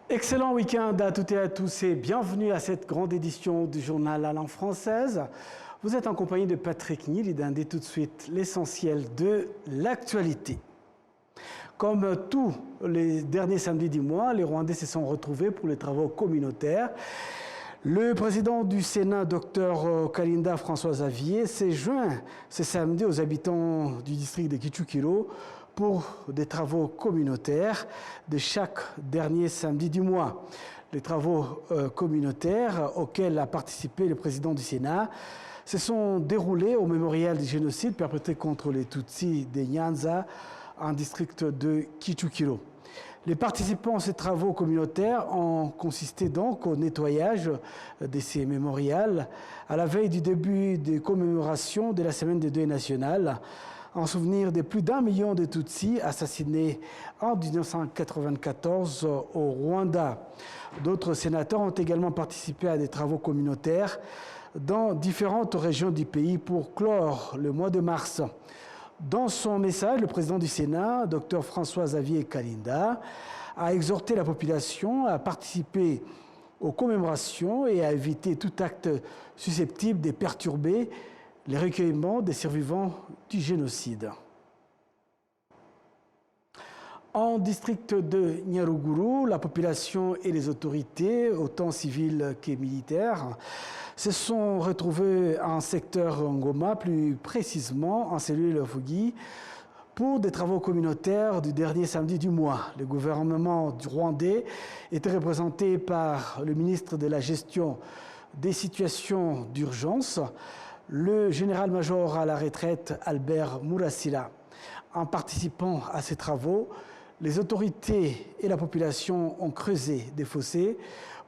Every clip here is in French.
Excellent week-end à toutes et à tous et bienvenue à cette grande édition du journal La Langue Française. Vous êtes en compagnie de Patrick Nil et d'Indé tout de suite l'essentiel de l'actualité. Comme tous les derniers samedis du mois, les Rwandais se sont retrouvés pour les travaux communautaires. Le président du Sénat, Dr Kalinda François-Xavier, s'est joint ce samedi aux habitants du district de Kichukiro pour des travaux communautaires de chaque dernier samedi du mois. Les travaux communautaires auxquels a participé le président du Sénat se sont déroulés au mémorial du génocide perpétré contre les Tutsis de Nyanza en district de Kichukiro. Les participants à ces travaux communautaires ont consisté donc au nettoyage de ces mémorials à la veille du début des commémorations de la semaine des deuils nationales, en souvenir de plus d'1 million de Tutsis assassinés en 1994 au Rwanda. D'autres sénateurs ont également participé à des travaux communautaires dans différentes régions du pays pour clore le mois de mars. Dans son message, le président du Sénat, Dr François-Xavier Kalinda, a exhorté la population à participer aux commémorations et à éviter tout acte susceptible de perturber les recueillements des survivants du génocide. En district de Nyaruguru, la population et les autorités, autant civiles que militaires, se sont retrouvés en secteur Ngoma, plus précisément en cellule Fugi, pour des travaux communautaires du dernier samedi du mois. Le gouvernement du Rwandais était représenté par le ministre de la Gestion des situations d'urgence, le général-major à la retraite Albert Murasira. En participant à ces travaux, les autorités et la population ont creusé des fossés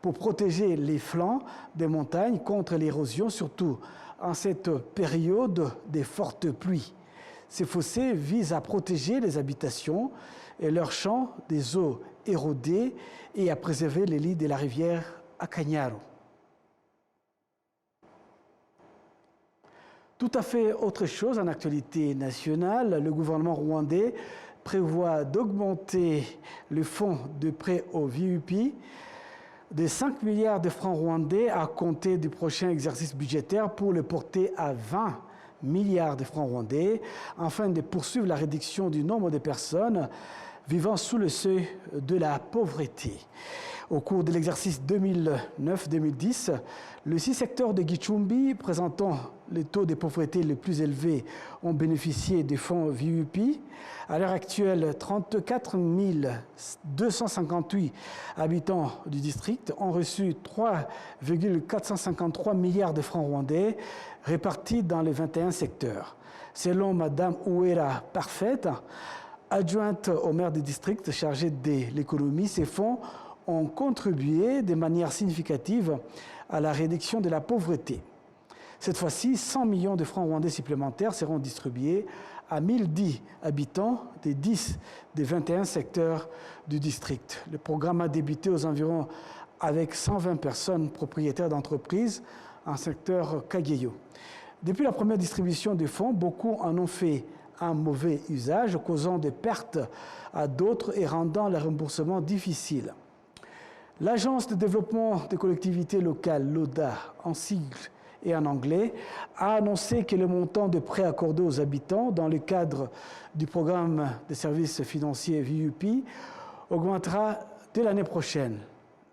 pour protéger les flancs des montagnes contre l'érosion, surtout en cette période des fortes pluies. Ces fossés visent à protéger les habitations et leurs champs des eaux érodées et à préserver les lits de la rivière Akanyaro. Tout à fait autre chose en actualité nationale, le gouvernement rwandais prévoit d'augmenter le fonds de prêt au VUP de 5 milliards de francs rwandais à compter du prochain exercice budgétaire pour le porter à 20 milliards de francs rwandais afin de poursuivre la réduction du nombre de personnes vivant sous le seuil de la pauvreté. Au cours de l'exercice 2009-2010, les 6 secteurs de Gicumbi présentant les taux de pauvreté les plus élevés ont bénéficié des fonds VUP. À l'heure actuelle, 34 258 habitants du district ont reçu 3,453 milliards de francs rwandais répartis dans les 21 secteurs. Selon Mme Ouera Parfait, adjointe au maire du district chargée de l'économie, ces fonds ont contribué de manière significative à la réduction de la pauvreté. Cette fois-ci, 100 millions de francs rwandais supplémentaires seront distribués à 1010 habitants des 10 des 21 secteurs du district. Le programme a débuté aux environs avec 120 personnes propriétaires d'entreprises en secteur Kageyo. Depuis la première distribution des fonds, beaucoup en ont fait un mauvais usage, causant des pertes à d'autres et rendant le remboursement difficile. L'Agence de développement des collectivités locales, l'ODA, en sigle et en anglais, a annoncé que le montant de prêts accordés aux habitants dans le cadre du programme de services financiers VUP augmentera dès l'année prochaine.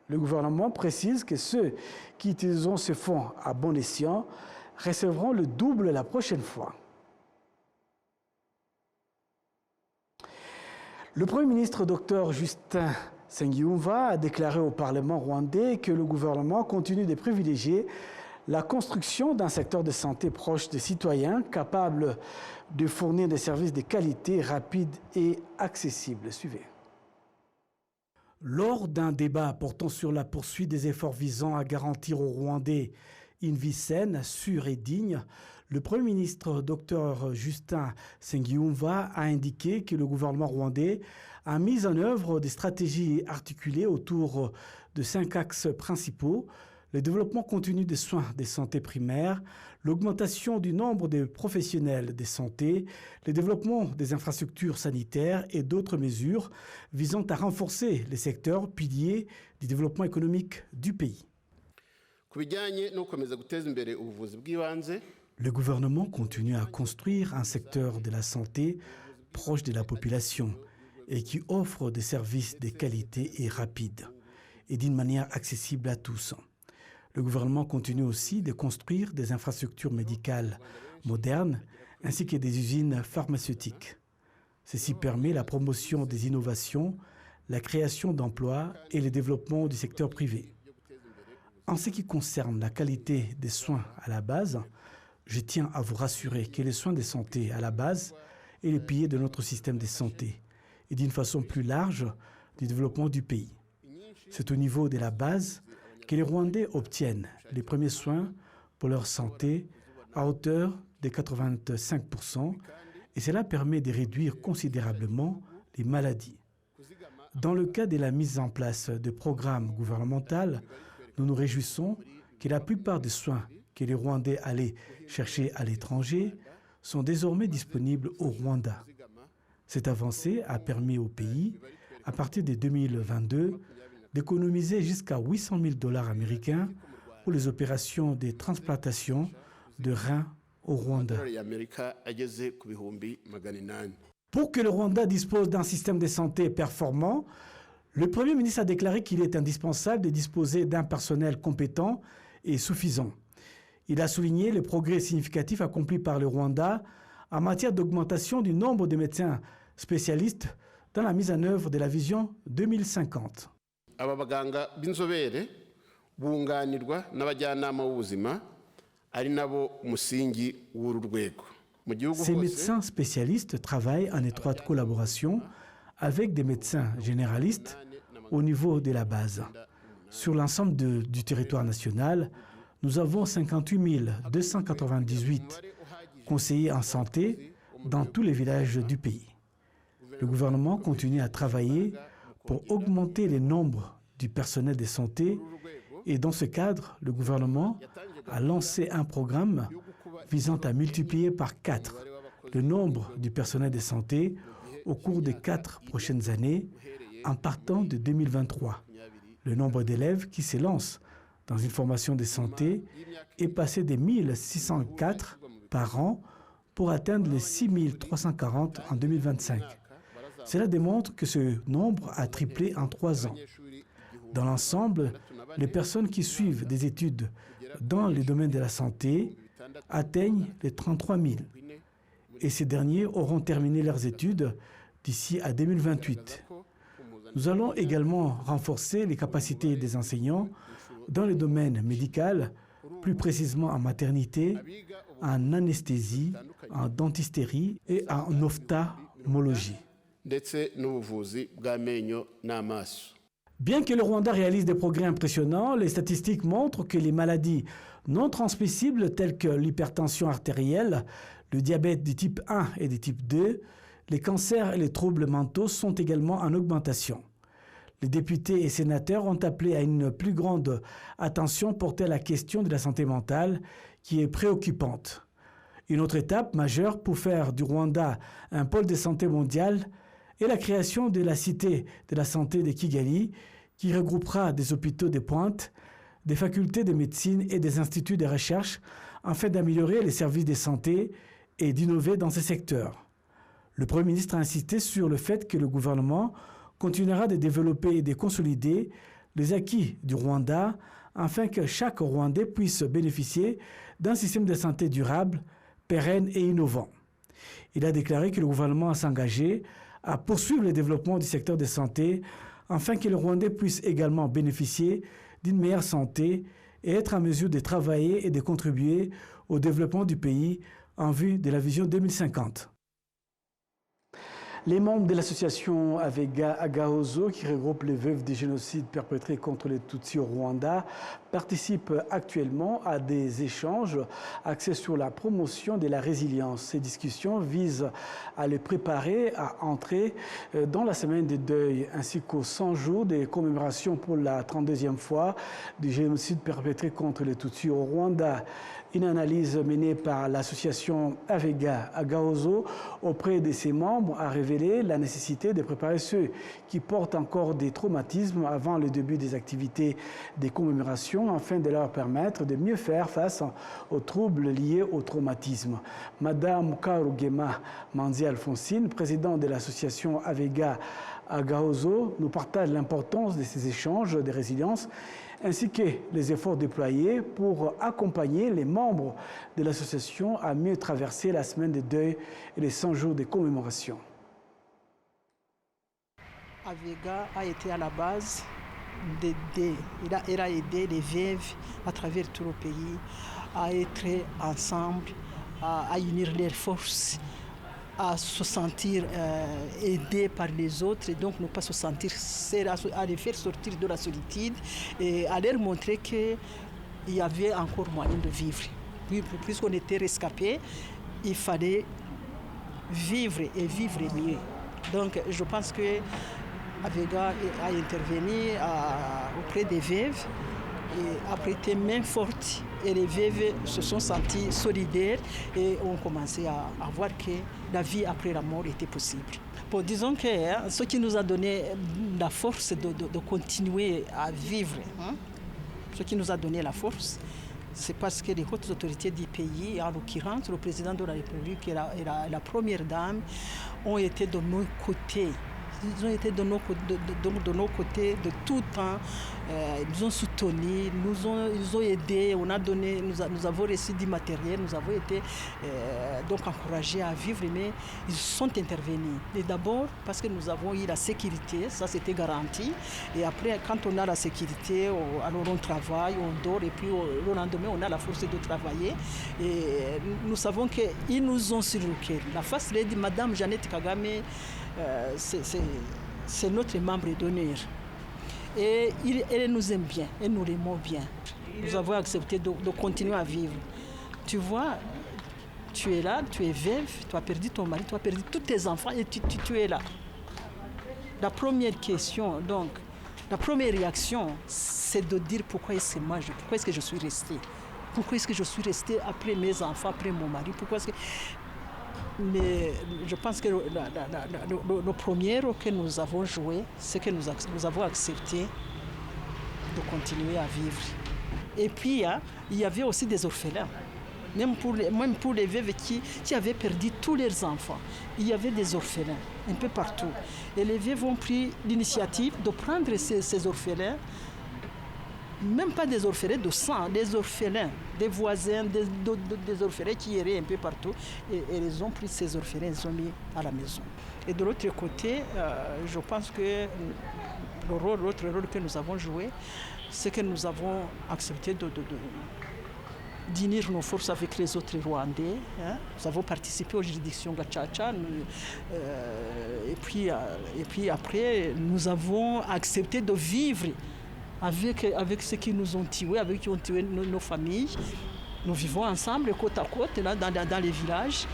Le gouvernement précise que ceux qui utiliseront ce fonds à bon escient recevront le double la prochaine fois. Le Premier ministre Dr Justin Nsengiyumva a déclaré au Parlement rwandais que le gouvernement continue de privilégier la construction d'un secteur de santé proche des citoyens, capable de fournir des services de qualité, rapides et accessibles. Suivez. Lors d'un débat portant sur la poursuite des efforts visant à garantir aux Rwandais une vie saine, sûre et digne, le Premier ministre Dr Justin Nsengiyumva a indiqué que le gouvernement rwandais a mis en œuvre des stratégies articulées autour de 5 axes principaux: le développement continu des soins de santé primaires, l'augmentation du nombre de professionnels de santé, le développement des infrastructures sanitaires et d'autres mesures visant à renforcer les secteurs piliers du développement économique du pays. Le gouvernement continue à construire un secteur de la santé proche de la population et qui offre des services de qualité et rapides et d'une manière accessible à tous. Le gouvernement continue aussi de construire des infrastructures médicales modernes ainsi que des usines pharmaceutiques. Ceci permet la promotion des innovations, la création d'emplois et le développement du secteur privé. En ce qui concerne la qualité des soins à la base, je tiens à vous rassurer que les soins de santé à la base est le pilier de notre système de santé et d'une façon plus large du développement du pays. C'est au niveau de la base que les Rwandais obtiennent les premiers soins pour leur santé à hauteur de 85% et cela permet de réduire considérablement les maladies. Dans le cas de la mise en place de programmes gouvernementaux, nous nous réjouissons que la plupart des soins que les Rwandais allaient chercher à l'étranger sont désormais disponibles au Rwanda. Cette avancée a permis au pays, à partir de 2022, d'économiser jusqu'à 800 000 $ américains pour les opérations de transplantation de reins au Rwanda. Pour que le Rwanda dispose d'un système de santé performant, le Premier ministre a déclaré qu'il est indispensable de disposer d'un personnel compétent et suffisant. Il a souligné les progrès significatifs accomplis par le Rwanda en matière d'augmentation du nombre de médecins spécialistes dans la mise en œuvre de la vision 2050. Ces médecins spécialistes travaillent en étroite collaboration avec des médecins généralistes au niveau de la base. Sur l'ensemble du territoire national, nous avons 58 298 conseillers en santé dans tous les villages du pays. Le gouvernement continue à travailler pour augmenter le nombre du personnel de santé et dans ce cadre, le gouvernement a lancé un programme visant à multiplier par 4 le nombre du personnel de santé au cours des 4 prochaines années en partant de 2023. Le nombre d'élèves qui s'élancent dans une formation de santé est passé de 1604 par an pour atteindre les 6340 en 2025. Cela démontre que ce nombre a triplé en 3 ans. Dans l'ensemble, les personnes qui suivent des études dans le domaine de la santé atteignent les 33 000 et ces derniers auront terminé leurs études d'ici à 2028. Nous allons également renforcer les capacités des enseignants dans le domaine médical, plus précisément en maternité, en anesthésie, en dentisterie et en ophtalmologie. Bien que le Rwanda réalise des progrès impressionnants, les statistiques montrent que les maladies non transmissibles telles que l'hypertension artérielle, le diabète du type 1 et du type 2, les cancers et les troubles mentaux sont également en augmentation. Les députés et sénateurs ont appelé à une plus grande attention portée à la question de la santé mentale qui est préoccupante. Une autre étape majeure pour faire du Rwanda un pôle de santé mondial est la création de la Cité de la santé de Kigali qui regroupera des hôpitaux de pointe, des facultés de médecine et des instituts de recherche afin d'améliorer les services de santé et d'innover dans ces secteurs. Le Premier ministre a insisté sur le fait que le gouvernement continuera de développer et de consolider les acquis du Rwanda afin que chaque Rwandais puisse bénéficier d'un système de santé durable, pérenne et innovant. Il a déclaré que le gouvernement s'engageait à poursuivre le développement du secteur de santé afin que les Rwandais puissent également bénéficier d'une meilleure santé et être en mesure de travailler et de contribuer au développement du pays en vue de la vision 2050. Les membres de l'association Avega Agahozo, qui regroupe les veuves des génocides perpétrés contre les Tutsis au Rwanda, participent actuellement à des échanges axés sur la promotion de la résilience. Ces discussions visent à les préparer à entrer dans la semaine de deuil, ainsi qu'aux 100 jours de commémoration pour la 32e fois du génocide perpétré contre les Tutsis au Rwanda. Une analyse menée par l'association Avega Agahozo auprès de ses membres a révélé la nécessité de préparer ceux qui portent encore des traumatismes avant le début des activités des commémorations afin de leur permettre de mieux faire face aux troubles liés au traumatisme. Madame Karugema Manzi Alphonsine, présidente de l'association Avega Agahozo, nous partage l'importance de ces échanges de résilience ainsi que les efforts déployés pour accompagner les membres de l'association à mieux traverser la semaine de deuil et les 100 jours de commémoration. Avega a été à la base d'aider, il a aidé les veuves à travers tout le pays à être ensemble, à unir leurs forces, à se sentir aidés par les autres et donc ne pas se sentir seuls, à les faire sortir de la solitude et à leur montrer qu'il y avait encore moyen de vivre. Puisqu'on était rescapés, il fallait vivre et vivre mieux. Donc je pense que Avega a intervenu auprès des veuves et a prêté main forte et les veuves se sont sentis solidaires et ont commencé à voir que la vie après la mort était possible. Bon, disons que ce qui nous a donné la force de continuer à vivre, ce qui nous a donné la force, c'est parce que les hautes autorités du pays, en l'occurrence le président de la République et la première dame, ont été de nos côtés. Ils ont été de nos côtés de tout temps. Ils nous ont soutenus, ils ont aidés, nous avons reçu du matériel, nous avons été donc encouragés à vivre, mais ils sont intervenus. Et d'abord parce que nous avons eu la sécurité, ça c'était garanti. Et après, quand on a la sécurité, alors on travaille, on dort, et puis le lendemain, on a la force de travailler. Et nous savons qu'ils nous ont sur le cœur. La First Lady, Madame Jeannette Kagame, c'est notre membre d'honneur. Et elle nous aime bien, elle nous l'aimons bien. Nous avons accepté de continuer à vivre. Tu vois, tu es là, tu es veuve, tu as perdu ton mari, tu as perdu tous tes enfants et tu es là. La première question, donc, la première réaction, c'est de dire pourquoi est-ce que je suis restée. Pourquoi est-ce que je suis restée après mes enfants, après mon mari? Pourquoi est-ce que... Mais je pense que le premier rôle que nous avons joué, c'est que nous avons accepté de continuer à vivre. Et puis, il y avait aussi des orphelins. Même pour les veuves qui avaient perdu tous leurs enfants, il y avait des orphelins un peu partout. Et les veuves ont pris l'initiative de prendre ces orphelins, même pas des orphelins de sang, des orphelins, des voisins, des orphelins qui erraient un peu partout. Et ils ont pris ces orphelins, ils ont mis à la maison. Et de l'autre côté, je pense que l'autre rôle que nous avons joué, c'est que nous avons accepté d'unir nos forces avec les autres Rwandais. Nous avons participé aux juridictions Gacaca. Et puis après, nous avons accepté de vivre avec ceux qui nous ont tués, avec qui ont tué nos familles. Nous vivons ensemble, côte à côte, là, dans les villages.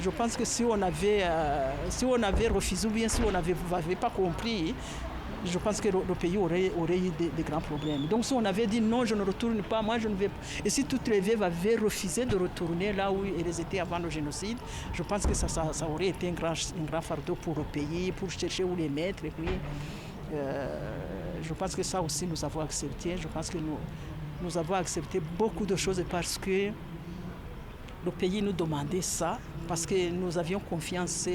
Je pense que si on avait refusé ou bien si on n'avait pas compris, je pense que le pays aurait eu des grands problèmes. Donc si on avait dit non, je ne retourne pas, moi je ne vais pas. Et si toutes les veuves avaient refusé de retourner là où elles étaient avant le génocide, je pense que ça aurait été un grand fardeau pour le pays, pour chercher où les mettre. Et puis, je pense que ça aussi nous avons accepté. Je pense que nous avons accepté beaucoup de choses parce que le pays nous demandait ça, parce que nous avions confiance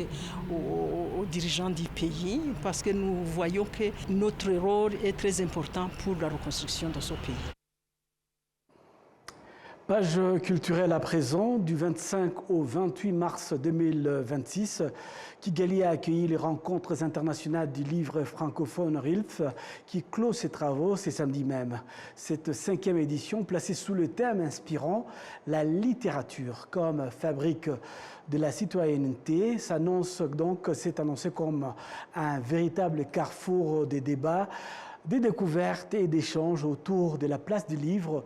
aux dirigeants du pays, parce que nous voyons que notre rôle est très important pour la reconstruction de ce pays. Page culturelle à présent, du 25 au 28 mars 2026, Kigali a accueilli les rencontres internationales du livre francophone RILF qui clôt ses travaux ce samedi même. Cette 5e édition, placée sous le thème inspirant la littérature comme fabrique de la citoyenneté, s'est annoncé comme un véritable carrefour des débats, des découvertes et d'échanges autour de la place du livre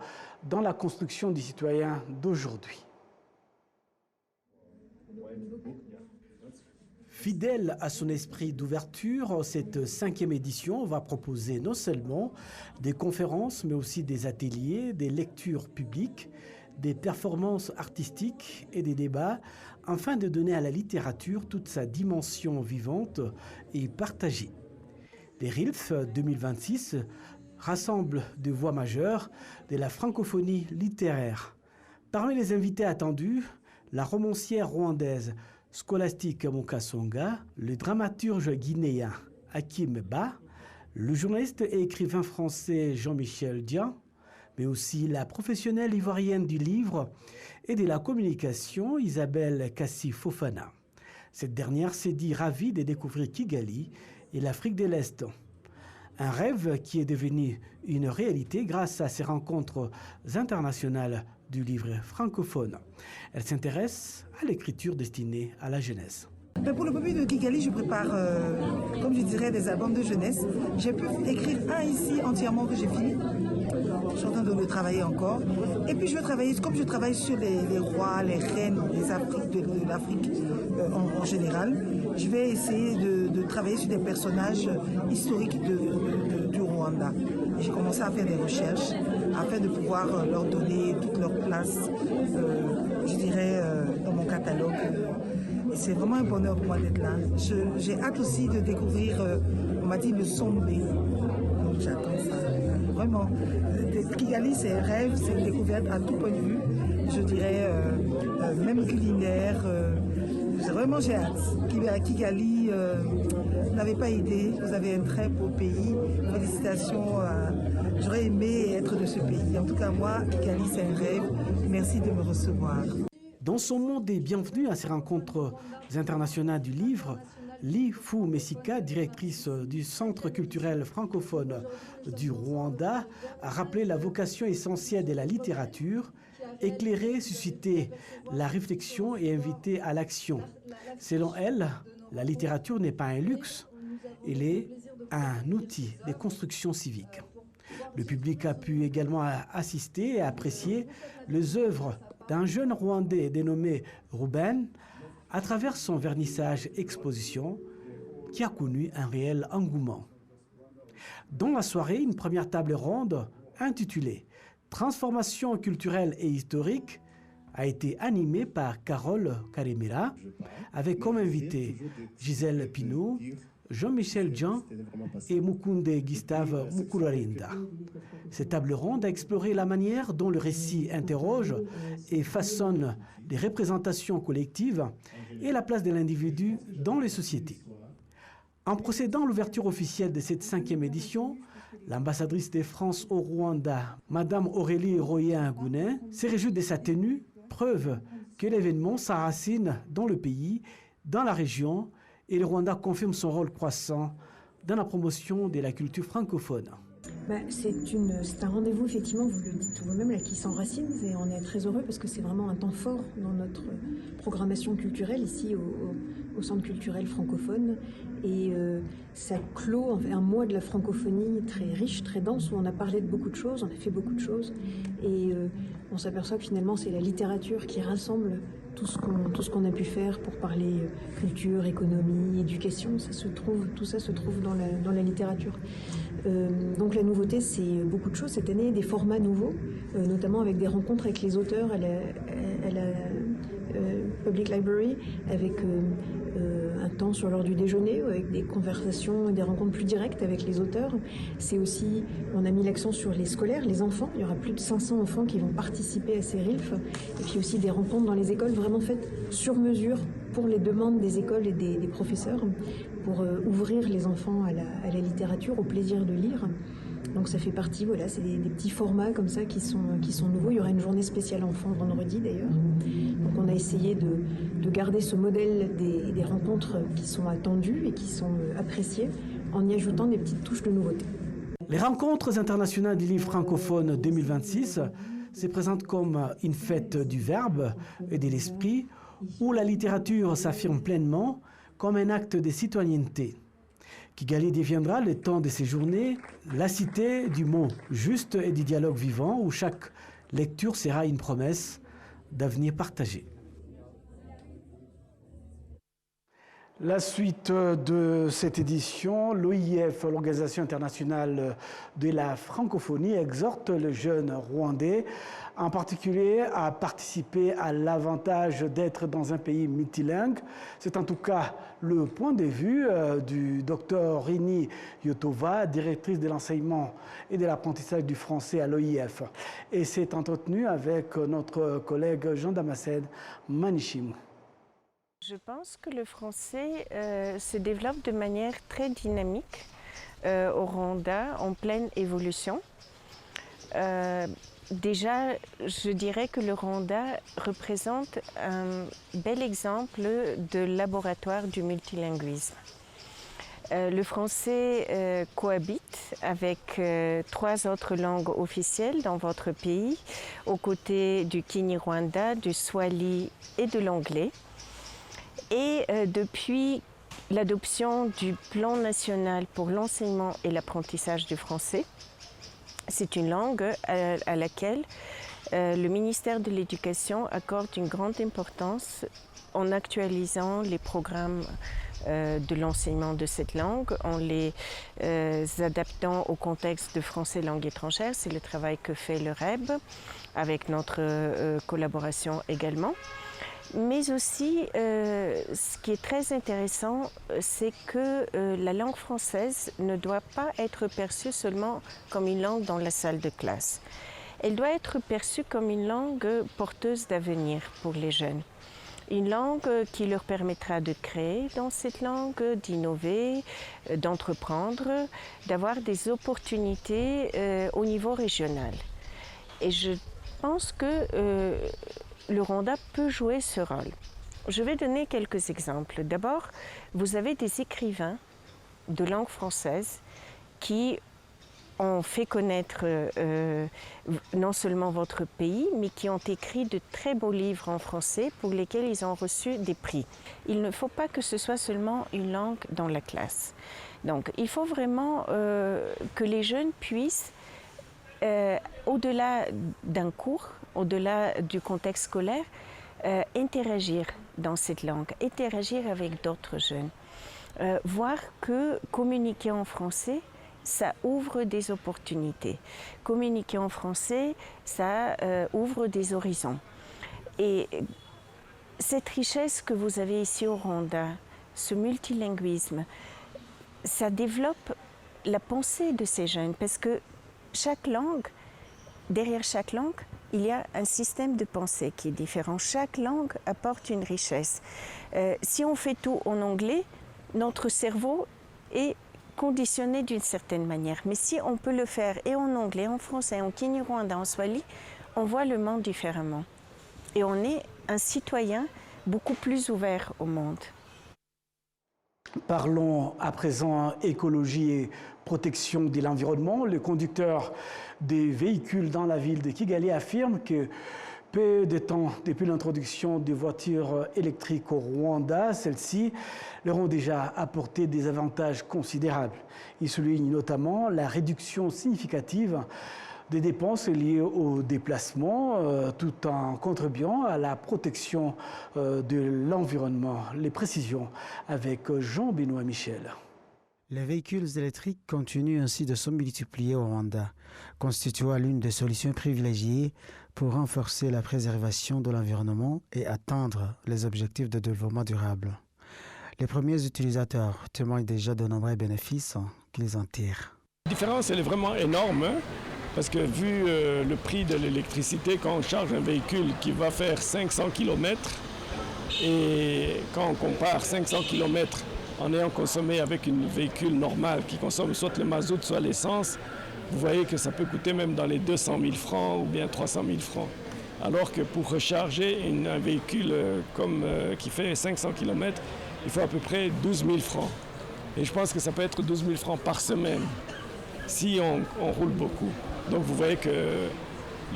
dans la construction du citoyen d'aujourd'hui. Fidèle à son esprit d'ouverture, cette 5e édition va proposer non seulement des conférences, mais aussi des ateliers, des lectures publiques, des performances artistiques et des débats, afin de donner à la littérature toute sa dimension vivante et partagée. Les RILF 2026 rassemblent des voix majeures de la francophonie littéraire. Parmi les invités attendus, la romancière rwandaise Scholastique Mukasonga, le dramaturge guinéen Hakim Ba, le journaliste et écrivain français Jean-Michel Dian, mais aussi la professionnelle ivoirienne du livre et de la communication Isabelle Kassi Fofana. Cette dernière s'est dit ravie de découvrir Kigali et l'Afrique de l'Est. Un rêve qui est devenu une réalité grâce à ces rencontres internationales du livre francophone. Elle s'intéresse à l'écriture destinée à la jeunesse. Pour le public de Kigali, je prépare, comme je dirais, des albums de jeunesse. J'ai pu écrire un ici entièrement que j'ai fini. Je suis en train de le travailler encore. Et puis je vais travailler, comme je travaille sur les rois, les reines de l'Afrique en général, je vais essayer de travailler sur des personnages historiques du Rwanda. J'ai commencé à faire des recherches afin de pouvoir leur donner toute leur place, je dirais, dans mon catalogue. Et c'est vraiment un bonheur pour moi d'être là. J'ai hâte aussi de découvrir, on m'a dit, le Sombe. Donc j'attends ça. Vraiment. Kigali, c'est un rêve, c'est une découverte à tout point de vue. Je dirais, même culinaire. Vraiment, j'ai hâte. Kigali, vous n'avez pas idée. Vous avez un très beau pays. Félicitations. J'aurais aimé être de ce pays. En tout cas, moi, Kigali, c'est un rêve. Merci de me recevoir. Dans son monde des bienvenus à ces rencontres internationales du livre, Li Fu Mesika, directrice du Centre culturel francophone du Rwanda, a rappelé la vocation essentielle de la littérature, éclairer, susciter la réflexion et inviter à l'action. Selon elle, la littérature n'est pas un luxe, elle est un outil de construction civique. Le public a pu également assister et apprécier les œuvres d'un jeune Rwandais dénommé Ruben à travers son vernissage exposition qui a connu un réel engouement. Dans la soirée, une première table ronde intitulée « Transformation culturelle et historique » a été animée par Carole Karemera avec comme invité Gisèle Pinou, Jean-Michel Dian et Mukunde Gustave Mukurarinda. Cette table ronde a exploré la manière dont le récit interroge et façonne les représentations collectives et la place de l'individu dans les sociétés. En procédant à l'ouverture officielle de cette 5e édition, l'ambassadrice de France au Rwanda, Madame Aurélie Royen-Gounin, s'est réjouie de sa tenue, preuve que l'événement s'enracine dans le pays, dans la région, et le Rwanda confirme son rôle croissant dans la promotion de la culture francophone. C'est un rendez-vous, effectivement, vous le dites vous-même, là, qui s'enracine, et on est très heureux parce que c'est vraiment un temps fort dans notre programmation culturelle ici au Centre culturel francophone. Et ça clôt un mois de la francophonie très riche, très dense, où on a parlé de beaucoup de choses, on a fait beaucoup de choses. Et on s'aperçoit que finalement, c'est la littérature qui rassemble tout ce qu'on a pu faire pour parler culture, économie, éducation. Tout ça se trouve dans la littérature. Donc la nouveauté, c'est beaucoup de choses cette année, des formats nouveaux, notamment avec des rencontres avec les auteurs à la Public Library, avec un temps sur l'heure du déjeuner, avec des conversations et des rencontres plus directes avec les auteurs. C'est aussi, on a mis l'accent sur les scolaires, les enfants. Il y aura plus de 500 enfants qui vont participer à ces RILF. Et puis aussi des rencontres dans les écoles vraiment faites sur mesure pour les demandes des écoles et des professeurs, pour ouvrir les enfants à la littérature, au plaisir de lire. Donc ça fait partie, voilà, c'est des petits formats comme ça qui sont nouveaux. Il y aura une journée spéciale enfants vendredi d'ailleurs. Donc on a essayé de garder ce modèle des rencontres qui sont attendues et qui sont appréciées en y ajoutant des petites touches de nouveauté. Les rencontres internationales des livres francophones 2026 se présentent comme une fête du verbe et de l'esprit où la littérature s'affirme pleinement comme un acte de citoyenneté. Kigali deviendra, le temps de ces journées, la cité du mot juste et du dialogue vivant où chaque lecture sera une promesse d'avenir partagé. La suite de cette édition, l'OIF, l'Organisation internationale de la francophonie, exhorte les jeunes Rwandais, en particulier à participer à l'avantage d'être dans un pays multilingue. C'est en tout cas le point de vue du Dr Rini Yotova, directrice de l'enseignement et de l'apprentissage du français à l'OIF. Et s'est entretenu avec notre collègue Jean Damascène Manichim. Je pense que le français se développe de manière très dynamique au Rwanda, en pleine évolution. Déjà, je dirais que le Rwanda représente un bel exemple de laboratoire du multilinguisme. Le français cohabite avec 3 autres langues officielles dans votre pays, aux côtés du Kinyarwanda, du Swahili et de l'anglais. Et depuis l'adoption du plan national pour l'enseignement et l'apprentissage du français, c'est une langue à laquelle le ministère de l'Éducation accorde une grande importance en actualisant les programmes de l'enseignement de cette langue, en les adaptant au contexte de français langue étrangère. C'est le travail que fait le REB, avec notre collaboration également. Mais aussi, ce qui est très intéressant, c'est que la langue française ne doit pas être perçue seulement comme une langue dans la salle de classe. Elle doit être perçue comme une langue porteuse d'avenir pour les jeunes. Une langue qui leur permettra de créer dans cette langue, d'innover, d'entreprendre, d'avoir des opportunités au niveau régional. Et je pense que le Rwanda peut jouer ce rôle. Je vais donner quelques exemples. D'abord, vous avez des écrivains de langue française qui ont fait connaître non seulement votre pays, mais qui ont écrit de très beaux livres en français pour lesquels ils ont reçu des prix. Il ne faut pas que ce soit seulement une langue dans la classe. Donc, il faut vraiment que les jeunes puissent, au-delà d'un cours, au-delà du contexte scolaire, interagir dans cette langue, interagir avec d'autres jeunes. Voir que communiquer en français, ça ouvre des opportunités. Communiquer en français, ça ouvre des horizons. Et cette richesse que vous avez ici au Rwanda, ce multilinguisme, ça développe la pensée de ces jeunes, parce que chaque langue, derrière chaque langue, il y a un système de pensée qui est différent. Chaque langue apporte une richesse. Si on fait tout en anglais, notre cerveau est conditionné d'une certaine manière. Mais si on peut le faire et en anglais, en français, en kinyarwanda, en swahili, on voit le monde différemment. Et on est un citoyen beaucoup plus ouvert au monde. Parlons à présent écologie et protection de l'environnement. Le conducteur des véhicules dans la ville de Kigali affirme que peu de temps depuis l'introduction des voitures électriques au Rwanda, celles-ci leur ont déjà apporté des avantages considérables. Il souligne notamment la réduction significative des dépenses liées au déplacement, tout en contribuant à la protection de l'environnement. Les précisions avec Jean-Benoît Michel. Les véhicules électriques continuent ainsi de se multiplier au Rwanda, constituant l'une des solutions privilégiées pour renforcer la préservation de l'environnement et atteindre les objectifs de développement durable. Les premiers utilisateurs témoignent déjà de nombreux bénéfices qu'ils en tirent. La différence, elle est vraiment énorme, parce que vu le prix de l'électricité, quand on charge un véhicule qui va faire 500 km, et quand on compare 500 km en ayant consommé avec un véhicule normal qui consomme soit le mazout, soit l'essence, vous voyez que ça peut coûter même dans les 200 000 francs ou bien 300 000 francs. Alors que pour recharger un véhicule qui fait 500 km, il faut à peu près 12 000 francs. Et je pense que ça peut être 12 000 francs par semaine si on roule beaucoup. Donc vous voyez que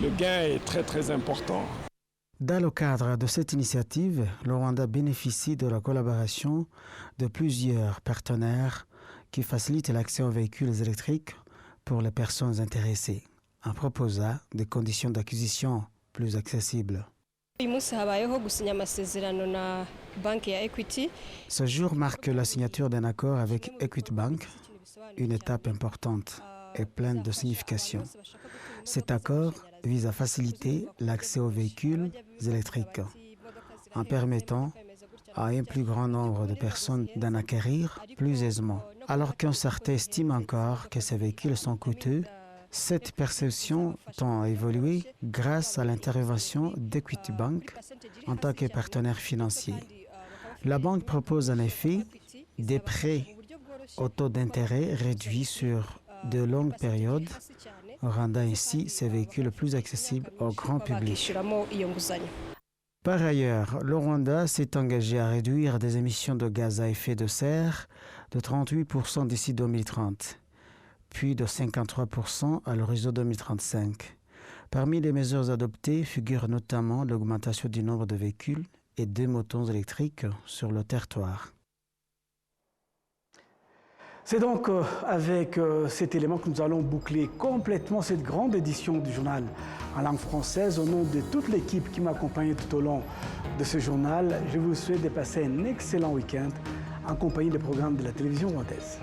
le gain est très très important. Dans le cadre de cette initiative, le Rwanda bénéficie de la collaboration de plusieurs partenaires qui facilitent l'accès aux véhicules électriques pour les personnes intéressées, en proposant des conditions d'acquisition plus accessibles. Ce jour marque la signature d'un accord avec Equity Bank, une étape importante et pleine de signification. Cet accord vise à faciliter l'accès aux véhicules électriques en permettant à un plus grand nombre de personnes d'en acquérir plus aisément. Alors qu'un certain estime encore que ces véhicules sont coûteux, cette perception tend à évoluer grâce à l'intervention d'Equity Bank en tant que partenaire financier. La banque propose en effet des prêts au taux d'intérêt réduit sur de longues périodes, rendant ainsi ces véhicules plus accessibles au grand public. Par ailleurs, le Rwanda s'est engagé à réduire des émissions de gaz à effet de serre de 38% d'ici 2030, puis de 53% à l'horizon 2035. Parmi les mesures adoptées figure notamment l'augmentation du nombre de véhicules et de motos électriques sur le territoire. C'est donc avec cet élément que nous allons boucler complètement cette grande édition du journal en langue française. Au nom de toute l'équipe qui m'a accompagné tout au long de ce journal, je vous souhaite de passer un excellent week-end en compagnie des programmes de la télévision rwandaise.